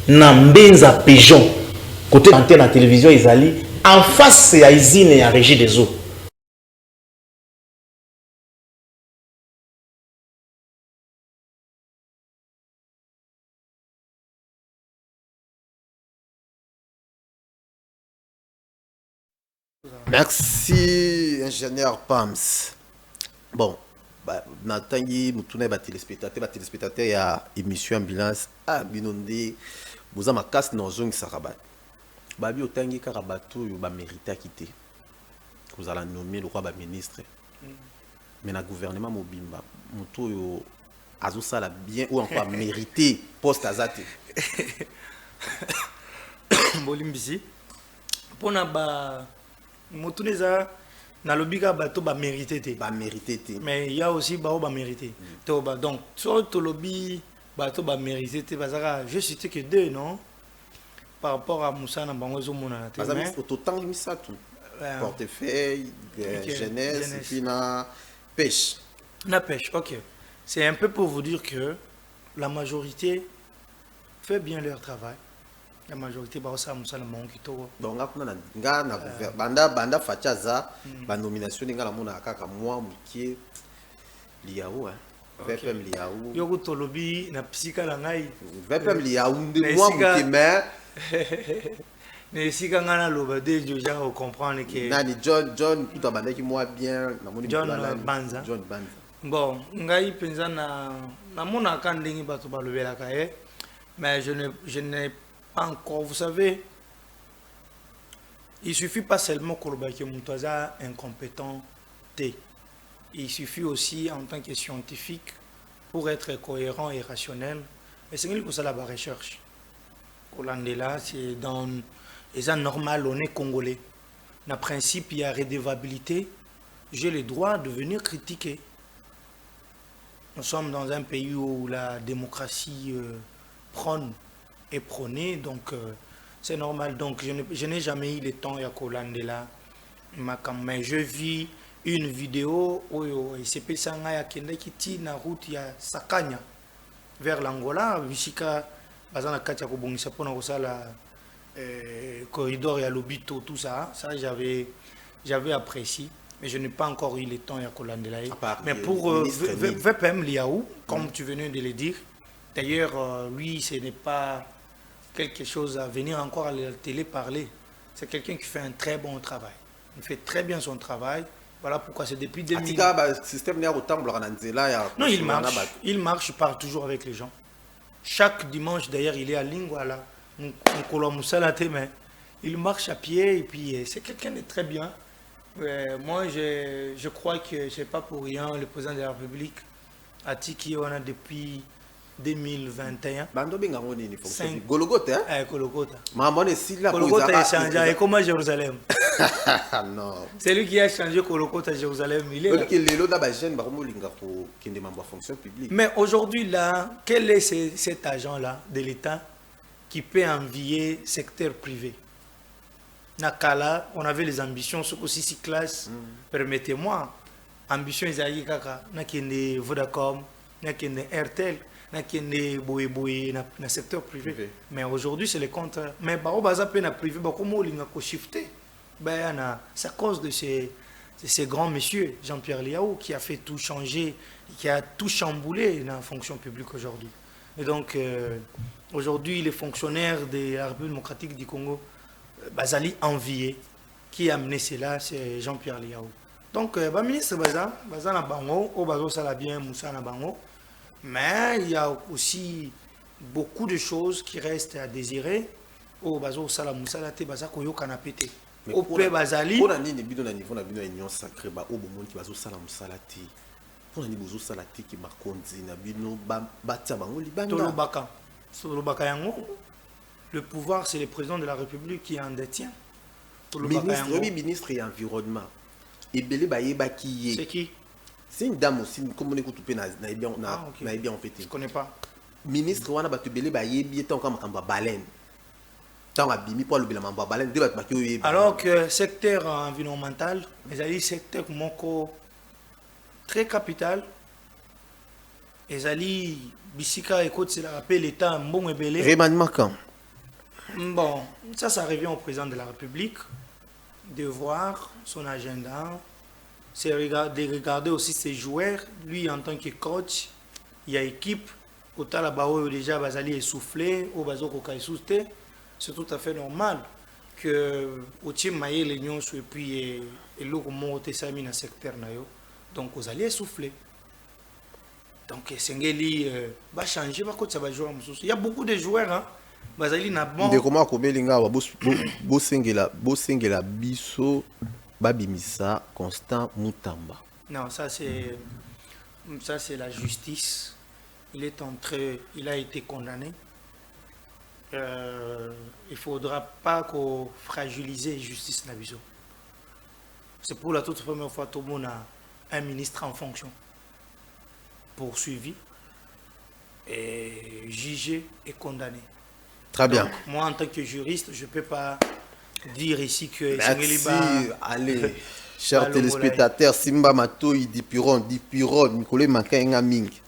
na Mbenza Pigeon. Côté antenne na télévision ezali en face ya usine ya Régie des eaux.
Merci, ingénieur Pams. Bon, natangi mutune ba téléspectateur ya émission ambulance binonde boza makasi na zongi sarabat. Babi otangi karabatu yo ba mérite quitter. Vous allez nommer le roi ba ministre. mais na gouvernement mobimba moto yo azosala bien ou encore mérité poste azate
bolimbisi mpona moto neza nalobika bato bamérité te
mérité te
mais il y a aussi bao bamérité donc so tolobi bato bamérité te bazaka je cité que deux non par rapport à Moussa na bango ezomona te
mais autant misatu portefeuille jeunesse et puis na pêche
ok. C'est un peu pour vous dire que la majorité fait bien leur travail. La majorité ba ça Moussa na bango kitoko.
Donc nga na banda fachaza ba nomination nga la mona kaka moi mukie liaou hein. VPM liaou.
Yoko tolobi na psika la ngai.
VPM liaou de moi mukie mais
mais si quand on a l'obédé je vais comprendre que
nani John tout abandé qui moi bien na moni
John Banza bon ngai penza na mona kan ndingi bato balobela ka mais je n'ai pas encore, vous savez, il suffit pas seulement que Moutaza incompétent T. Il suffit aussi en tant que scientifique pour être cohérent et rationnel. Et c'est que ça la recherche. Là, c'est dans les ans normal, on est congolais. Dans le principe, il y a redevabilité. J'ai le droit de venir critiquer. Nous sommes dans un pays où la démocratie prône et prônée, donc c'est normal. Donc je n'ai jamais eu le temps à Kolandela. Mais je vis une vidéo où il s'appelle Sangaya Kendeki na route ya Sakanya vers l'Angola. Visika bazana katia ko bongisa pona ko sala corridor ya Lobito tout ça. Ça j'avais apprécié. Mais je n'ai pas encore eu le temps à Kolandela. Mais pour VPM Liaou, comme tu venais de le dire, d'ailleurs, lui, ce n'est pas quelque chose à venir encore à la télé parler. C'est quelqu'un qui fait un très bon travail. Il fait très bien son travail. Voilà pourquoi c'est depuis 2000. Non, il marche, il parle toujours avec les gens. Chaque dimanche, d'ailleurs, il est à Lingwala. Il marche à pied et puis c'est quelqu'un de très bien. Moi, je crois que ce n'est pas pour rien le président de la République a Tiki, on a depuis 2021.
Golgotha.
Golgotha.
Golgotha
a changé. Et comment Jérusalem?
Non.
C'est lui qui a changé Golgotha à Jérusalem. Il est mais aujourd'hui, là, quel est cet agent-là de l'État qui peut envier secteur privé? Nakala, on avait les ambitions, ce aussi 6 classes, permettez-moi, ambition Isaïe Kaka, Nakende Vodacom, Nakende Airtel, Nakende Boé dans le secteur privé. Mais aujourd'hui, c'est le contraire. Mais Baro Baza peut privé, comment il a shifté? C'est à cause de ces grands messieurs, Jean-Pierre Liaou, qui a fait tout changer, qui a tout chamboulé dans la fonction publique aujourd'hui. Et donc, aujourd'hui, les fonctionnaires de la République démocratique du Congo, Bazali envié, qui a amené cela, c'est Jean-Pierre Liaou. Donc, le ministre Baza na bango, au Bazo Salabien, Moussa na bango, mais il y a aussi beaucoup de choses qui restent à désirer. Au Bazo Salam Moussa la te Baza koyo kanapete. Au Pé Bazali.
Pour l'année, niveau na union sacrée, au moment qui Bazo Salam Moussa la te. Pour l'année Bazo Salati qui m'a conduit na bino batia bango libanda.
Tolobaka yango. Le pouvoir, c'est le président de la République qui en détient.
Ministre et environnement. C'est
qui?
C'est une dame aussi, comme on écoute, je
ne connais pas.
Ministre, on a battu baleine.
Alors que secteur environnemental, c'est secteur très capital. Et Bissika, écoute, c'est l'appel l'État, bon et belé.
Remaniement quand?
Bon, ça revient au président de la République de voir son agenda, de regarder aussi ses joueurs. Lui, en tant que coach, il y a équipe. Au Talabao, déjà, Bazali est soufflé, au Bazoko Kaïsouté. C'est tout à fait normal que au team Maïe, l'Union, et puis l'autre monte Sami dans le secteur. Donc, vous allez souffler. Donc, Sengeli va changer, ça va jouer. Il y a beaucoup de joueurs, hein. Bazali na bon.
De comment Kobelinga wa bosengela biso babimisa Constant Mutamba.
Non, ça c'est la justice. Il a été condamné. Il ne faudra pas qu'on fragilise la justice Nabiso. C'est pour la toute première fois que tout le monde a un ministre en fonction, poursuivi, et jugé et condamné.
Très bien.
Donc, moi, en tant que juriste, je ne peux pas dire ici que...
Merci. Allez, chers téléspectateurs, Simba Matoyi, Dipiron, Nicolas Makayenga Mingi.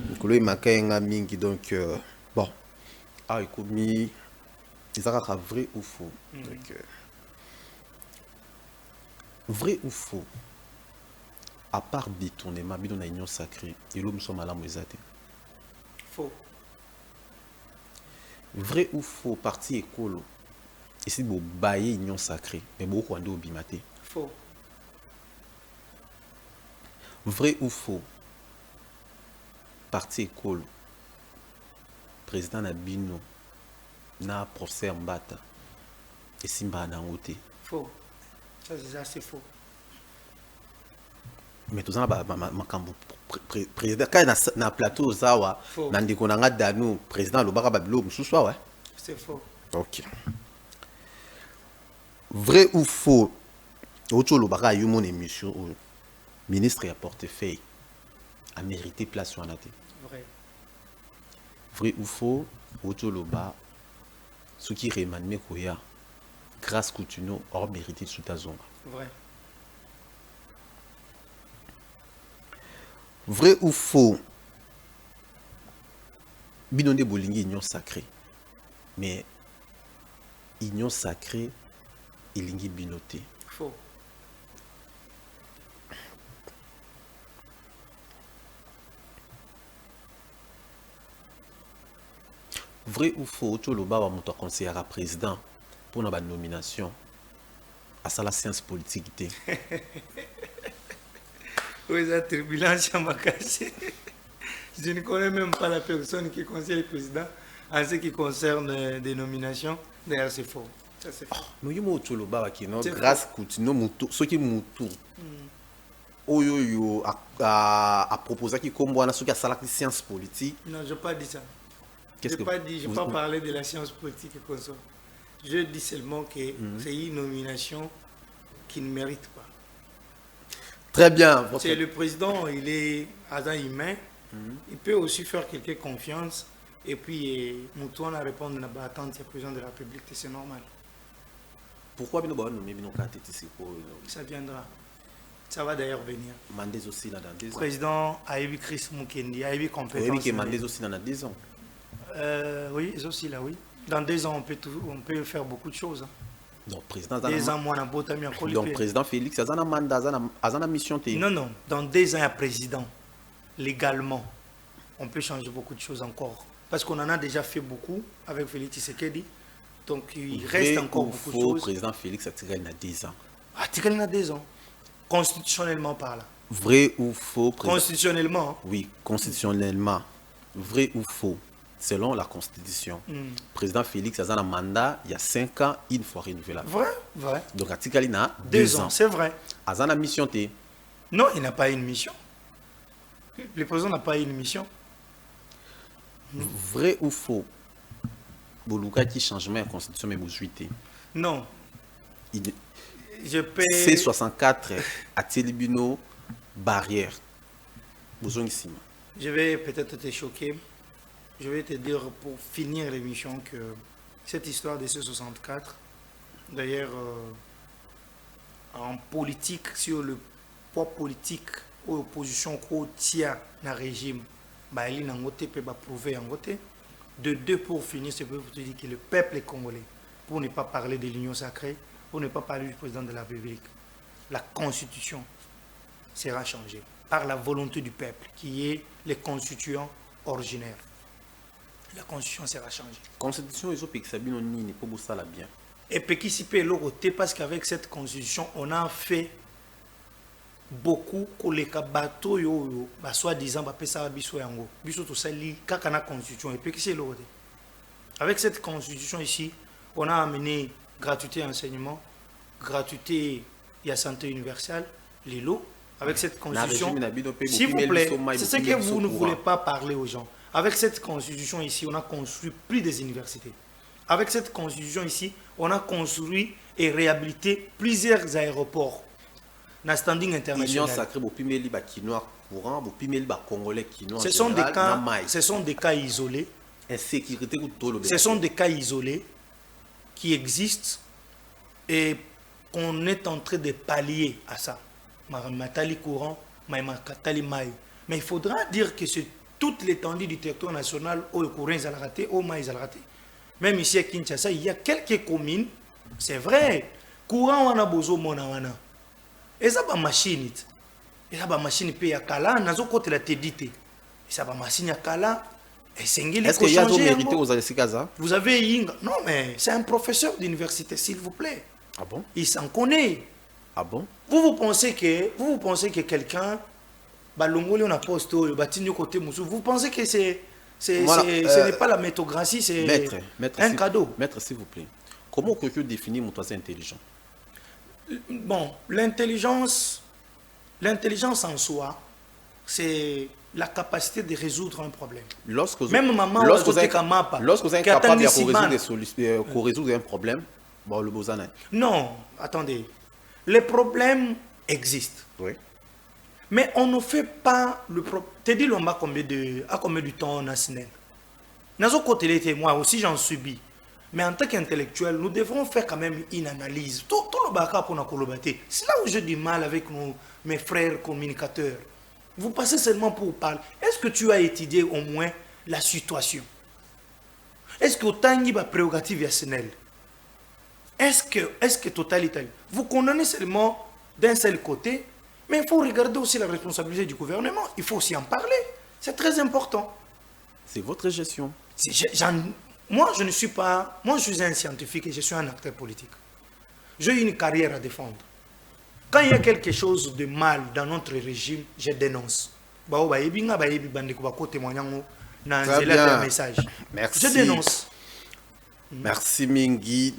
Nicolas Makayenga Mingi, donc, bon. Ah, écoute, ils ont vrai ou faux. Donc, vrai ou faux, à part détournement, bidon na union sacrée, et l'homme sont malades moisate.
Faux.
Vrai ou faux, parti écolo, et si vous baillez union sacrée, mais vous rendez au bimaté.
Faux.
Vrai ou faux, parti écolo, président Nabino, na professeur Mbata, et Simba Nangote.
Faux. Ça, c'est faux.
Mais tout ça, président, quand il y a un plateau, Zawa, Nandiko Nanga Danou, président Lobara Babilo, Moussousoua, ouais.
C'est faux.
Ok. Vrai ou faux, Ocho Lobara a eu mon émission, le ministre a portefeuille, a mérité place sur la tête.
Vrai.
Vrai ou faux, Ocho Loba, ce qui remane Mekoya, grâce Coutinho, hors mérité sous ta zone.
Vrai.
Vrai ou faux, Binonde Bolingi, union sacrée. Mais, union sacrée, Ilingi Binoté.
Faux.
Vrai ou faux, Tcholoba va monter conseiller à président pour notre nomination à ça la science politique.
Oui, la turbulence m'a cassé. Je ne connais même pas la personne qui conseille le président en ce qui concerne des nominations. D'ailleurs, c'est faux. Ça, c'est faux.
Nous avons Tcholoba qui non grâce Coutinho, ce qui moutou. Oyo a proposé qu'il combat ce qui a ça la science politique.
Non, je n'ai pas dit ça. Je n'ai
Qu'est-ce
pas dit, je n'ai pas parlé de la science politique et comme ça. Je dis seulement que c'est une nomination qui ne mérite pas.
Très bien.
C'est le président, il est agent humain. Il peut aussi faire quelqu'un confiance. Et puis, Moutouan a répondu à la attente du président de la République. C'est normal.
Pourquoi nous avons nommé Binokate ici?
Ça viendra. Ça va d'ailleurs venir.
Mandez aussi là dans 2 ans.
Président Aïbi Chris Mukendi, Aïbi compétence.
Oui, qui Mandez aussi dans 2 ans.
Oui, aussi là, oui. Dans 2 ans, on peut faire beaucoup de choses. Hein.
Donc, président,
2 ans, moi, on a
donc, président Félix, il a un mandat, il a une mission.
Non, non. Dans 2 ans, il y a président. Légalement, on peut changer beaucoup de choses encore. Parce qu'on en a déjà fait beaucoup avec Félix Tshisekedi. Donc, il reste encore beaucoup de choses.
Le président Félix a tiré dans 2 ans.
Ah, tiré dans 2 ans. Constitutionnellement parlant.
Vrai ou faux?
Constitutionnellement.
Oui, constitutionnellement. Vrai ou faux? Selon la Constitution, président Félix a un mandat il y a 5 ans, une fois renouvelé.
Vrai, vrai.
Donc, à Tikali, il a
2 ans, c'est vrai.
Il a une mission.
Non, il n'a pas une mission. Le président n'a pas une mission.
Vrai ou faux? Boluka qui changement de la Constitution, mais vous suivez.
Non. Je peux...
C64 à Télébino, barrière.
Je vais peut-être te choquer. Je vais te dire pour finir l'émission que cette histoire de C64, d'ailleurs, en politique, sur le poids politique ou l'opposition qu'on tient dans le régime, il y a prouver en côté. De 2 pour finir, je peux vous dire que le peuple est congolais, pour ne pas parler de l'union sacrée, pour ne pas parler du président de la République, la constitution sera changée par la volonté du peuple, qui est les constituants originaires. La constitution sera changée.
La constitution, ils ont piqué ça bien, ni pour ça la bien.
Et puis qui s'y peut l'autre, parce qu'avec cette constitution, on a fait beaucoup pour les bateaux, soi-disant, ça biso yango. Biso tout ça, la constitution. Et puis qui c'est l'autre. Avec cette constitution ici, on a amené gratuité enseignement, gratuité et santé universelle, les lots, avec cette constitution, s'il vous plaît, c'est ce que vous ne voulez pas parler aux gens. Avec cette constitution ici, on a construit plus des universités. Avec cette constitution ici, on a construit et réhabilité plusieurs aéroports. Dans le standing international. Ce sont des cas isolés. Ce sont des cas isolés qui existent et qu'on est en train de pallier à ça. Mais il faudra dire que c'est toute l'étendue du territoire national où le courant est raté, au maïs raté. Même ici à Kinshasa, il y a quelques communes, c'est vrai, courant on a besoin de et ça va machine. Et ça va machine paye à Kala, n'a pas côté la tédité. Et ça va machine à Kala. Est-ce qu'il y a d'autres mérités aux Alessikaza? Vous avez Yinga. Non, mais c'est un professeur d'université, s'il vous plaît.
Ah bon?
Il s'en connaît.
Ah bon?
Vous pensez que quelqu'un, Balongoli on a posté au Batigno côté Moussou, vous pensez que ce n'est pas la méthographie, c'est un cadeau.
Maître, s'il vous plaît, comment quelqu'un définit mon toit intelligent?
Bon, l'intelligence en soi, c'est la capacité de résoudre un problème. Même maman,
lorsque vous êtes capable de résoudre un problème, bon, le besoin.
Non, attendez. Les problèmes existent.
Oui.
Mais on ne fait pas le problème. Tu dis, l'on a combien de temps on a signé? Dans côté les témoins aussi, j'en subis. Mais en tant qu'intellectuel, nous devrons faire quand même une analyse. Tout le baka pour nous collaborer. C'est là où j'ai du mal avec mes frères communicateurs. Vous passez seulement pour parler. Est-ce que tu as étudié au moins la situation? Est-ce que autant il y a prérogative personnelle? Est-ce que totalitaire? Vous condamnez seulement d'un seul côté, mais il faut regarder aussi la responsabilité du gouvernement. Il faut aussi en parler. C'est très important.
C'est votre gestion.
Moi, je suis un scientifique et je suis un acteur politique. J'ai une carrière à défendre. Quand il y a quelque chose de mal dans notre régime, je dénonce.
Très bien. Merci.
Je dénonce.
Merci Mingi.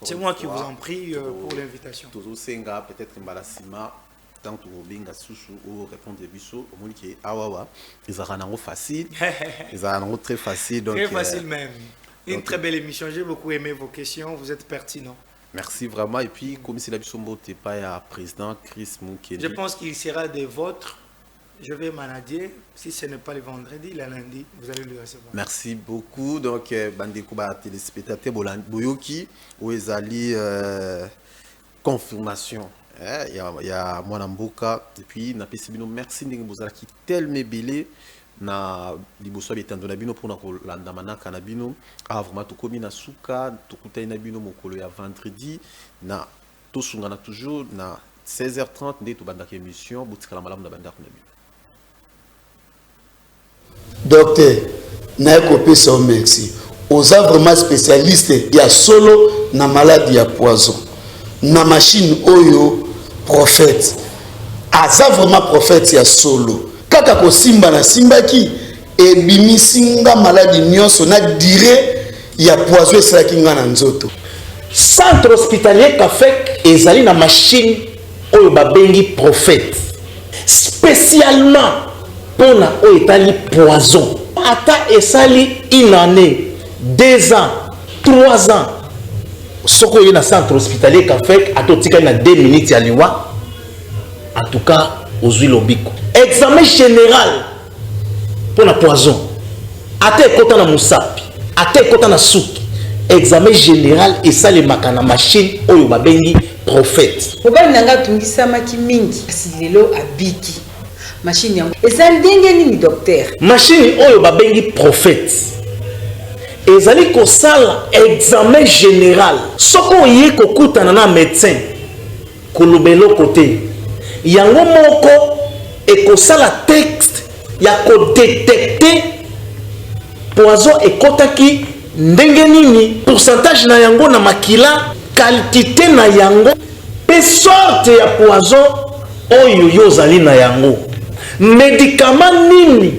C'est moi qui vous en prie pour l'invitation.
Peut-être Mbalasima, tant que Binga Soussou ou répondre biso, au moins qui awawa, ils ont facile, ils ont très facile.
Très facile même. Une très belle émission. J'ai beaucoup aimé vos questions. Vous êtes pertinents.
Merci vraiment. Et puis, comme si la Bissombo n'était pas président Chris Moukeni.
Je pense qu'il sera des vôtres. Je vais manager. Si ce n'est pas le vendredi, le lundi, vous allez le recevoir.
Merci beaucoup. Donc, Bandekouba téléspectateur Boyoki, où ils allaient confirmation. Il y a Mwanamboka. Et puis, merci Ndengbouzala qui tellement belé. Na liboso bitando na bino pona ko landa manaka na bino vraiment to komi na suka to kutai na bino mokolo ya vendredi na to sungana toujours na 16h30 nde to bandaka émission butika la malamu na bandaka na bino.
Docteur Naekopesa merci aux vraiment spécialistes il y a solo na maladie ya poison na machine oyo prophète aza vraiment prophète ya solo kaka ko simba na simbaki e bimisinga maladie nyonso na dire ya poison esalaki nga na nzoto.
Centre hospitalier Kafek ezali na machine oyo babengi prophète spécialement pour na oyo etali poison ata esali une année 2 ans 3 ans soko oyo na centre hospitalier Kafek atotikali na 2 minutes ya liwa en tout cas ozwi lobiko. Examen général pour la poison. Ate kota na musapi, ate kota na suki. Examen général et ça les makana machine oyo babengi prophète.
Mobali nanga tungisa maki mingi asilelo abiki. Machine yango. Ezali ndenge nini docteur?
Machine oyo babengi prophète. Ezali ko sala examen général. Soko yé ko kutana na médecin. Kolobelo côté. Yango moko et que ça la texte ya ko détecter poison et kotaki ndenge nini pourcentage na yango na makila quantité na yango pe sorte ya poison oyo yozali na yango médicament nini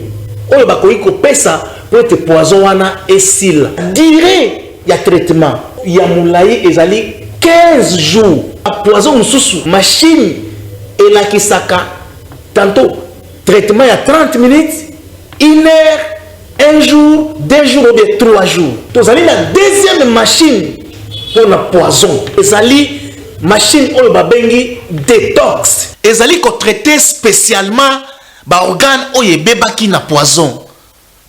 oyo bakoki kopesa pour être poison wana esila durée ya traitement ya mulai ezali 15 jours a poison mususu machine et la kisaka tantôt traitement il y a 30 minutes 1 heure 1 jour 2 jours ou bien 3 jours. Vous allez la deuxième machine pour le poison. Vous allez machine oyo babengi détox. Vous allez traiter spécialement ba organe oyo bebaki na poison.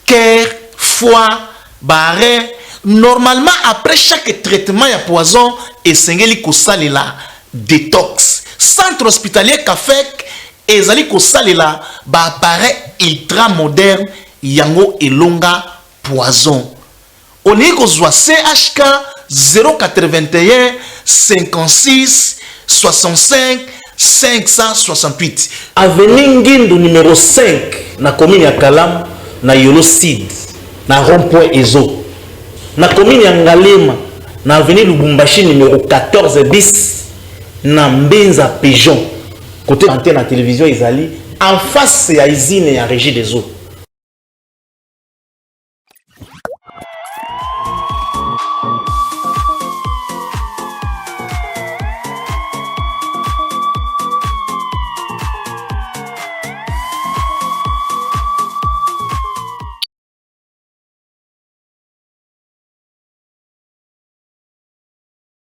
Cœur, foie, barre. Normalement après chaque traitement ya poison esengeli kosalela détox. Centre hospitalier Kafek ezali kosalela ba appareil ultra moderne yango elonga poison. On est kozwa CHK 081 56 65 568 avenue Ngindu numéro 5 na commune ya Kalam na Yolo Sud na rond-point Ezo na commune ya Ngalema na avenue Lubumbashi numéro 14 bis na Mbenza Pigeon côté antenne la télévision Izali en face ya usine ya Régie des eaux.